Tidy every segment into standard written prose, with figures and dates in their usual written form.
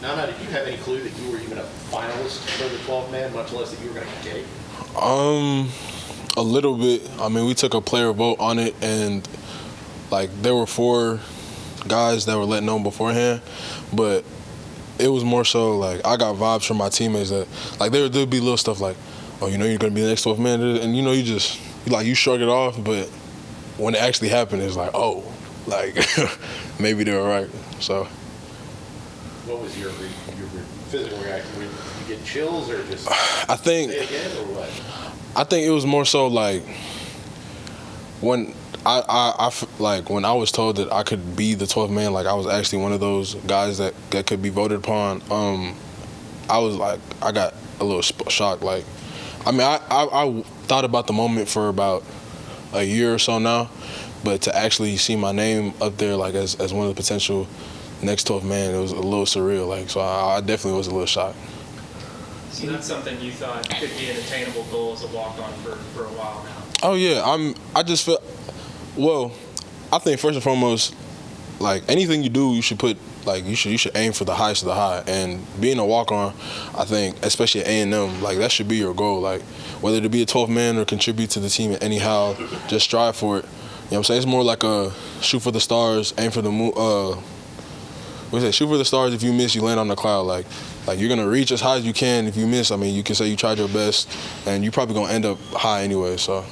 Nana, did you have any clue that you were even a finalist for the 12-man, much less that you were going to get? A little bit. I mean, we took a player vote on it, and like there were 4 guys that were let know beforehand, but it was more so like I got vibes from my teammates that like there'd be little stuff like, oh, you know you're gonna be the next 12th man, and you know you shrug it off, but when it actually happened, it's like, oh, like maybe they were right. So. What was your physical reaction? Did you get chills or just I think say it again or what? I think it was more so like when like when I was told that I could be the 12th man, like I was actually one of those guys that could be voted upon. I was like, I got a little shocked. Like, I mean, I thought about the moment for about a year or so now, but to actually see my name up there, like as one of the potential next 12th man, it was a little surreal. Like, so I definitely was a little shocked. So that's something you thought could be an attainable goal as a walk-on for a while now? Oh yeah, I just feel. Well, I think first and foremost, like anything you do, you should put like you should aim for the highest of the high. And being a walk-on, I think, especially at A&M, like that should be your goal. Like whether to be a 12th man or contribute to the team anyhow, just strive for it. You know what I'm saying? It's more like a shoot for the stars, aim for the moon. Shoot for the stars. If you miss, you land on the cloud. Like you're gonna reach as high as you can. If you miss, I mean, you can say you tried your best, and you're probably gonna end up high anyway. So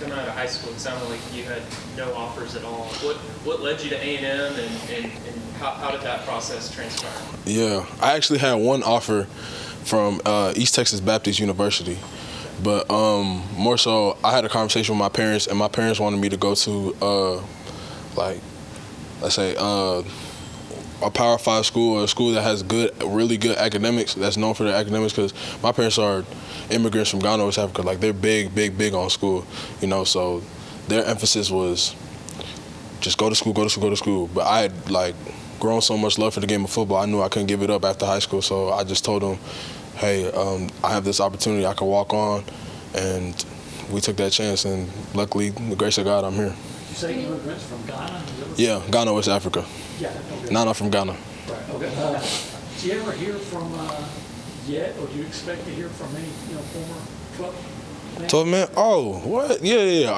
coming out of high school, it sounded like you had no offers at all. What led you to A&M, and how did that process transpire? Yeah, I actually had one offer from East Texas Baptist University, but more so, I had a conversation with my parents, and my parents wanted me to go to let's say a Power 5 school, or a school that has really good academics, that's known for their academics, because my parents are immigrants from Ghana, West Africa. Like, they're big on school, you know, so their emphasis was just go to school. But I had, like, grown so much love for the game of football, I knew I couldn't give it up after high school, so I just told them, hey, I have this opportunity, I can walk on, and we took that chance, and luckily, the grace of God, I'm here. You say immigrants from Ghana? Yeah, Ghana, West Africa. Yeah, okay. Nana from Ghana. Right, okay. Do you ever hear from yet, or do you expect to hear from any former 12 man? Oh, what? Yeah.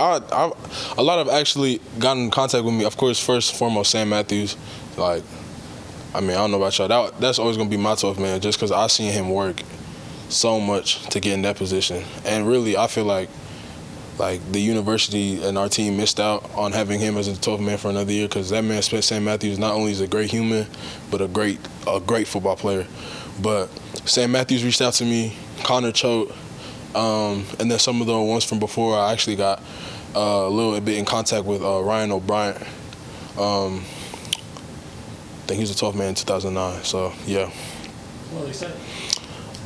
A lot of actually got in contact with me. Of course, first and foremost, Sam Matthews. Like, I mean, I don't know about y'all. That's always gonna be my 12 man, just because I seen him work so much to get in that position. And really, I feel like the university and our team missed out on having him as a 12th man for another year, because that man, Sam Matthews, not only is a great human, but a great football player. But Sam Matthews reached out to me, Connor Choate, and then some of the ones from before, I actually got a little bit in contact with Ryan O'Brien. I think he was a 12th man in 2009, so yeah. What do they say?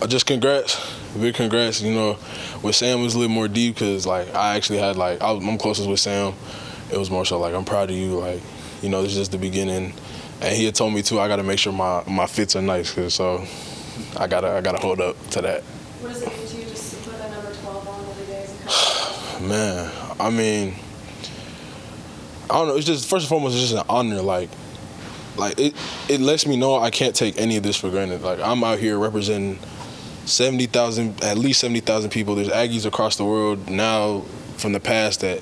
Just congrats. Big congrats. You know, with Sam it was a little more deep, because like I actually had I'm closest with Sam. It was more so like, I'm proud of you. Like, you know, this is just the beginning. And he had told me too, I got to make sure my fits are nice, so I gotta hold up to that. What does it mean to you just to put that number 12 on every day? Man, I mean, I don't know. It's just, first and foremost, it's just an honor. Like it lets me know I can't take any of this for granted. Like, I'm out here representing at least 70,000 people. There's Aggies across the world now from the past that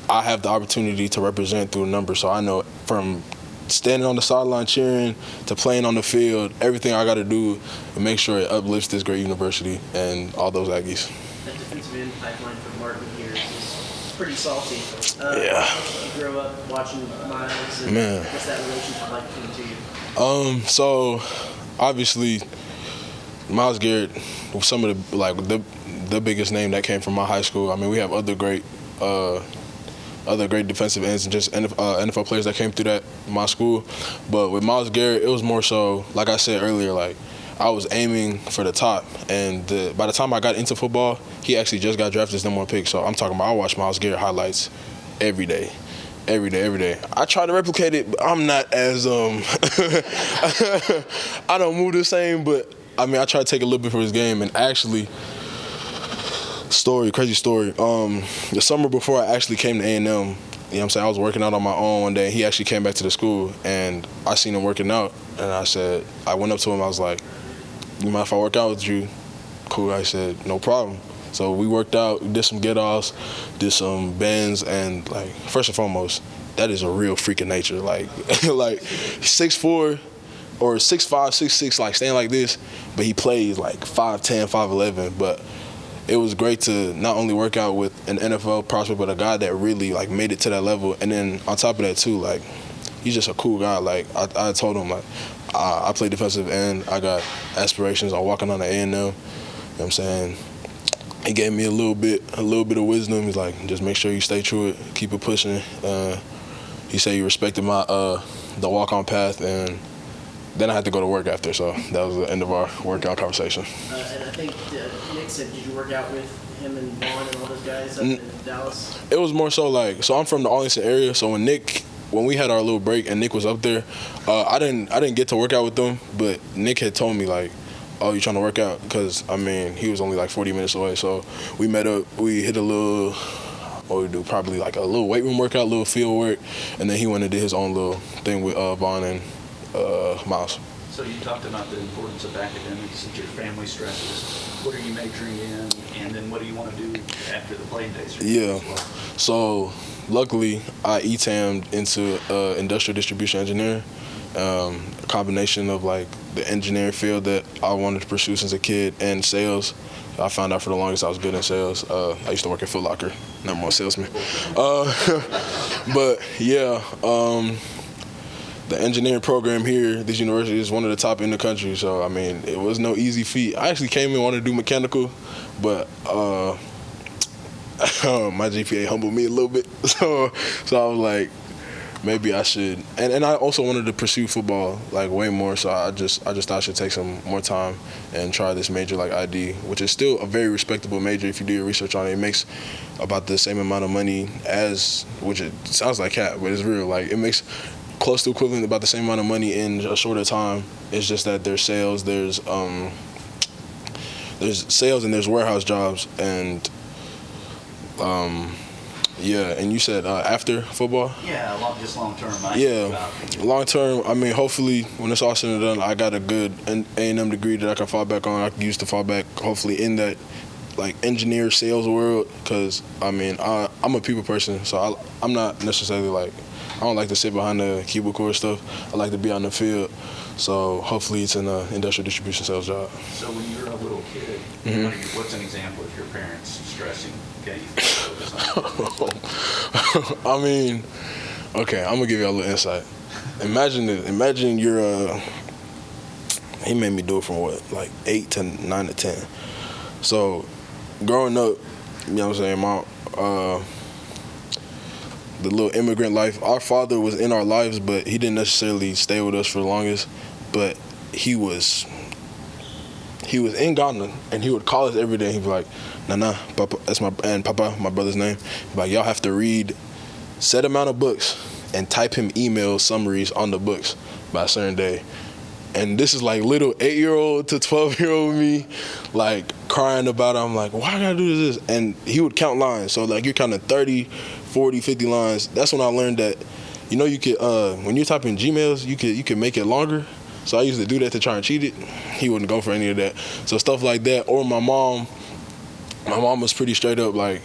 I have the opportunity to represent through a number. So I know, from standing on the sideline cheering to playing on the field, everything I got to do to make sure it uplifts this great university and all those Aggies. That defensive end pipeline for Martin here is pretty salty. Yeah. You grew up watching Miles, and Man. what's that relationship like between the two? So obviously, Myles Garrett was some of the biggest name that came from my high school. I mean, we have other great defensive ends and just NFL players that came through my school. But with Myles Garrett, it was more so, like I said earlier, like I was aiming for the top. And by the time I got into football, he actually just got drafted as #1 pick. So I'm talking about, I watch Myles Garrett highlights every day. I try to replicate it, but I'm not as I don't move the same, but I mean, I try to take a little bit from his game. And actually, crazy story. The summer before I actually came to A&M, know what I'm saying, I was working out on my own one day. He actually came back to the school, and I seen him working out, and I went up to him, I was like, you mind if I work out with you? Cool, I said, no problem. So we worked out, did some get-offs, did some bends, and like, first and foremost, that is a real freak of nature. Like, like 6'4", or 6'5", 6'6", like staying like this, but he plays like 5'10", 5'11", but it was great to not only work out with an NFL prospect, but a guy that really like made it to that level. And then on top of that too, like, he's just a cool guy. Like, I told him, like, I play defensive end, I got aspirations on walking on the A&M, you know what I'm saying? He gave me a little bit of wisdom. He's like, just make sure you stay true it, keep it pushing. He said he respected my the walk-on path, and then I had to go to work after, so that was the end of our workout conversation. And I think Nick said, did you work out with him and Vaughn and all those guys up in Dallas? It was more so like, so I'm from the Arlington area, so when we had our little break and Nick was up there, I didn't get to work out with them, but Nick had told me like, oh, you trying to work out? Because, I mean, he was only like 40 minutes away, so we met up, we hit a little, what we do, probably like a little weight room workout, a little field work, and then he went and did his own little thing with Vaughn and Miles. So you talked about the importance of academics and your family stresses. What are you majoring in, and then what do you want to do after the playing days? Yeah, so luckily I ETAM'd into industrial distribution engineering, a combination of like the engineering field that I wanted to pursue since a kid and sales. I found out for the longest I was good in sales. I used to work at Foot Locker, number one salesman. But yeah, the engineering program here, this university is one of the top in the country. So I mean, it was no easy feat. I actually came in wanted to do mechanical, but my GPA humbled me a little bit. So I was like, maybe I should, and I also wanted to pursue football like way more. So I just thought I should take some more time and try this major like ID, which is still a very respectable major if you do your research on it. It makes about the same amount of money as, which it sounds like cat, but it's real. Like, it makes close to equivalent about the same amount of money in a shorter time. It's just that there's sales, there's sales and there's warehouse jobs, and yeah, and you said after football? Yeah, just long term. Yeah, long term. I mean, hopefully, when it's all said and done, I got a good A&M degree that I can fall back on. I can use to fall back, hopefully, in that like engineer sales world. Because I mean, I'm a people person, so I'm not necessarily like, I don't like to sit behind the cubicle or stuff. I like to be on the field. So hopefully, it's in an industrial distribution sales job. So when you're a little kid, what's an example of your parents stressing? Okay. I mean, okay, I'm gonna give you a little insight. Imagine you're he made me do it from what, like 8 to 9 to 10. So growing up, you know what I'm saying, the little immigrant life, our father was in our lives, but he didn't necessarily stay with us for the longest. But he was in Ghana, and he would call us every day. He'd be like, Nana, Papa, and Papa, my brother's name. He'd be like, y'all have to read set amount of books and type him email summaries on the books by a certain day. And this is like little 8-year-old to 12-year-old me, like crying about it. I'm like, why I gotta do this? And he would count lines. So like, you're counting 30, 40, 50 lines. That's when I learned that, you know, you could, when you're typing Gmails, you could make it longer. So I used to do that to try and cheat it. He wouldn't go for any of that. So stuff like that. Or my mom was pretty straight up like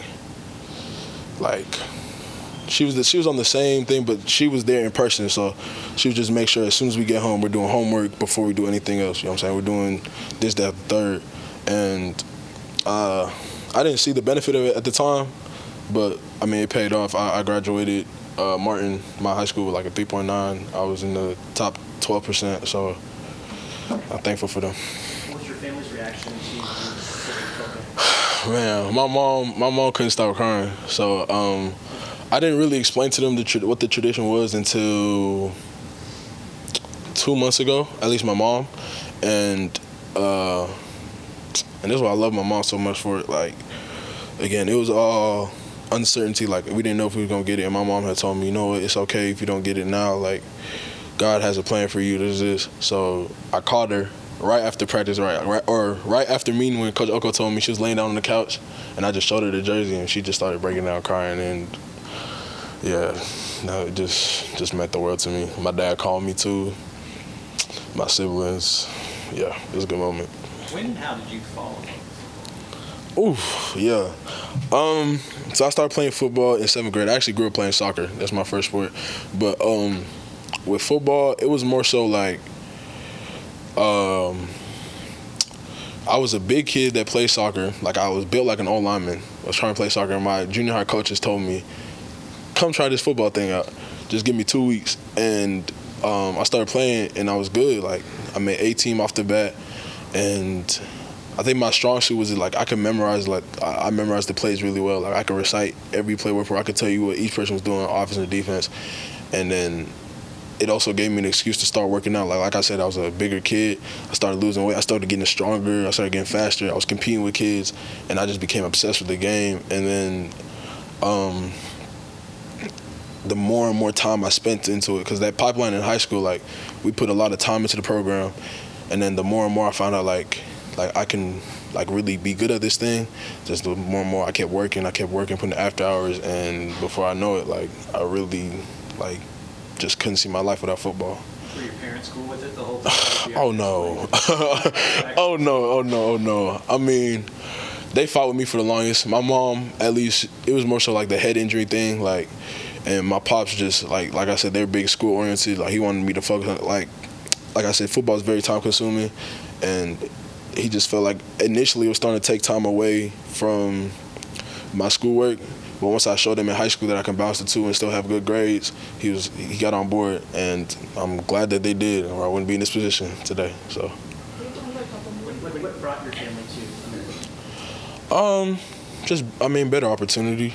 she was on the same thing, but she was there in person. So she would just make sure as soon as we get home, we're doing homework before we do anything else. You know what I'm saying? We're doing this, that, third. And I didn't see the benefit of it at the time, but I mean, it paid off. I graduated Martin, my high school, with like a 3.9. I was in the top 12%, so I'm thankful for them. What was your family's reaction to Man, my mom couldn't stop crying. So I didn't really explain to them what the tradition was until 2 months ago, at least my mom. And this is why I love my mom so much for it. Like, again, it was all uncertainty. Like, we didn't know if we were going to get it. And my mom had told me, you know what, it's okay if you don't get it now. Like, God has a plan for you. This. So I called her right after practice, right after meeting, when Coach Oko told me. She was laying down on the couch, and I just showed her the jersey, and she just started breaking down crying. And Yeah, no, it just meant the world to me. My dad called me too. My siblings. Yeah, it was a good moment. When and how did you fall in love? Oof, yeah. So I started playing football in 7th grade. I actually grew up playing soccer. That's my first sport. But with football, it was more so like I was a big kid that played soccer. Like I was built like an old lineman. I was trying to play soccer, and my junior high coaches told me, "Come try this football thing out. Just give me 2 weeks." And I started playing, and I was good. Like I made A-team off the bat, and I think my strong suit was like I could memorize. Like I memorized the plays really well. Like I could recite every play word for word. I could tell you what each person was doing on offense and defense, and then it also gave me an excuse to start working out. Like I said, I was a bigger kid. I started losing weight. I started getting stronger. I started getting faster. I was competing with kids, and I just became obsessed with the game. And then the more and more time I spent into it, because that pipeline in high school, like we put a lot of time into the program, and then the more and more I found out like I can like really be good at this thing, just the more and more I kept working, putting the after hours, and before I know it, like I really like just couldn't see my life without football. Were your parents cool with it the whole time? Oh no. oh no. I mean, they fought with me for the longest. My mom, at least, it was more so like the head injury thing, like, and my pops just like I said, they're big school oriented. Like he wanted me to focus on like I said, football is very time consuming, and he just felt like initially it was starting to take time away from my schoolwork. But once I showed him in high school that I can bounce the two and still have good grades, he got on board, and I'm glad that they did, or I wouldn't be in this position today. So. What brought your family to? Better opportunity. You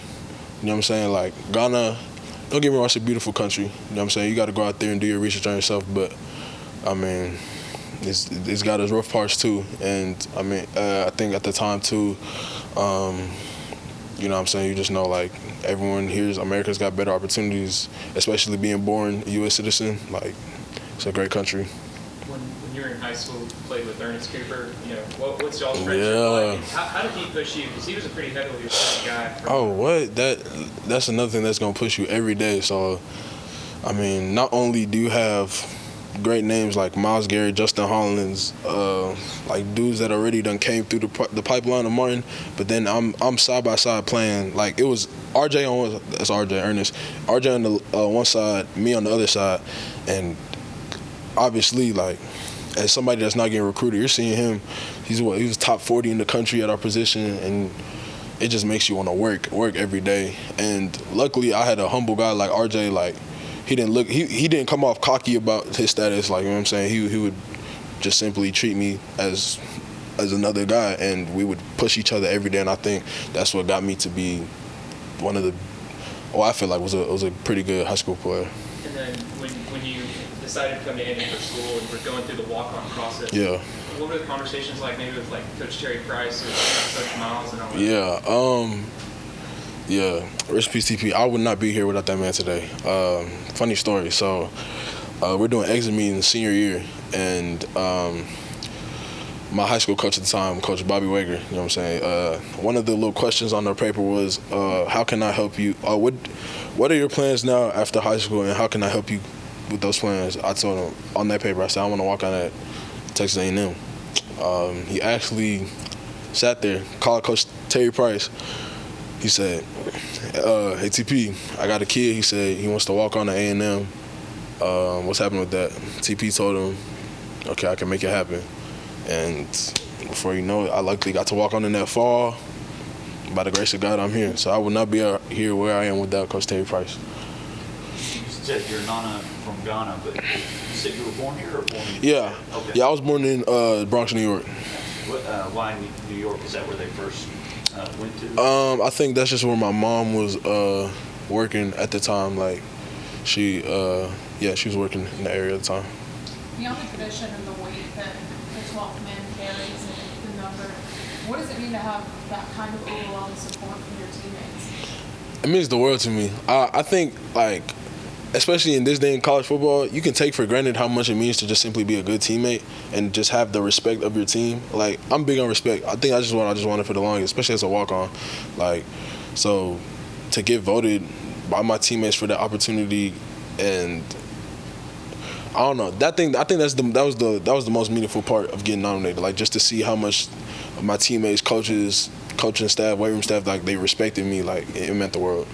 know what I'm saying? Like Ghana, don't get me wrong, it's a beautiful country. You know what I'm saying? You got to go out there and do your research on yourself. But I mean, it's got its rough parts too. And I mean, I think at the time too. You know what I'm saying? You just know, like, everyone here, America's got better opportunities, especially being born a U.S. citizen. Like, it's a great country. When you were in high school, you played with Ernest Cooper. You know, what's y'all's friendship Yeah. like? How did he push you? Because he was a pretty heavily recruited guy. Oh, what? That's another thing that's going to push you every day. So, I mean, not only do you have great names like Miles Garrett, Justin Hollins, like dudes that already done came through the pipeline of Martin, but then I'm side by side playing. Like it was RJ Ernest, RJ on the one side, me on the other side, and obviously like as somebody that's not getting recruited, you're seeing him. He was top 40 in the country at our position, and it just makes you want to work every day. And luckily, I had a humble guy like RJ. Like he didn't come off cocky about his status. Like, you know what I'm saying? He would just simply treat me as another guy, and we would push each other every day. And I think that's what got me to be one of the. I feel like was a pretty good high school player. And then when you decided to come to A&M for school and were going through the walk-on process. Yeah. What were the conversations like, maybe with like Coach Terry Price or Coach Miles and all that? Yeah. Rich PCP. I would not be here without that man today. Funny story. So we're doing exit meetings senior year, and my high school coach at the time, Coach Bobby Wager, you know what I'm saying? One of the little questions on the paper was, how can I help you? What are your plans now after high school, and how can I help you with those plans? I told him on that paper, I said, I want to walk on at Texas A&M. He actually sat there, called Coach Terry Price. He said, hey, TP, I got a kid. He said he wants to walk on to A&M. What's happening with that? TP told him, okay, I can make it happen. And before you know it, I luckily got to walk on in that fall. By the grace of God, I'm here. So I would not be here where I am without Coach Terry Price. You said you're Nana from Ghana, but you said you were born here or born in Yeah. Okay. Yeah, I was born in Bronx, New York. Why New York? Is that where they first went to? I think that's just where my mom was working at the time. Like, she was working in the area at the time. Beyond the tradition and the weight that the 12th man carries and the number, what does it mean to have that kind of overwhelming support from your teammates? It means the world to me. I think, like, especially in this day in college football, you can take for granted how much it means to just simply be a good teammate and just have the respect of your team. Like, I'm big on respect. I think I just wanted for the longest, especially as a walk-on. Like, so to get voted by my teammates for that opportunity, and I don't know. I think that was the most meaningful part of getting nominated. Like just to see how much of my teammates, coaches, coaching staff, weight room staff, like they respected me. Like it meant the world.